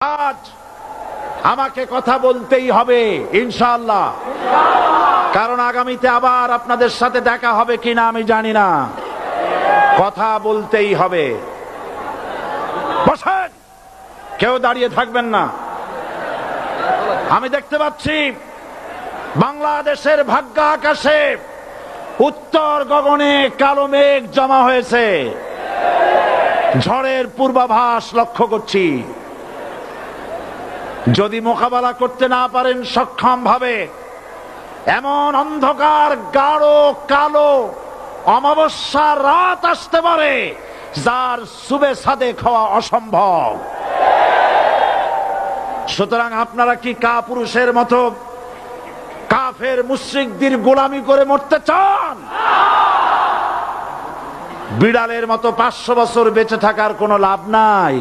আজ আমাকে কথা বলতেই হবে ইনশাআল্লাহ, কারণ আগামীতে আবার আপনাদের সাথে দেখা হবে কিনা আমি জানি না। কথা বলতেই হবে। বসেন, কেউ দাঁড়িয়ে থাকবেন না। আমি দেখতে পাচ্ছি বাংলাদেশের ভাগ্য আকাশে উত্তর গগনে কালো মেঘ জমা হয়েছে, ঝড়ের পূর্বাভাস লক্ষ্য করছি। যদি মোকাবেলা করতে না পারেন সক্ষম ভাবে, এমন অন্ধকার গাঢ় কালো অমাবস্যার রাত আসতে পারে যার সুবে সাদেক হওয়া অসম্ভব। সুতরাং আপনারা কি কাপুরুষের মতো কাফের মুশরিকদের গোলামি করে মরতে চান? বিড়ালের মতো 500 বছর বেঁচে থাকার কোনো লাভ নাই।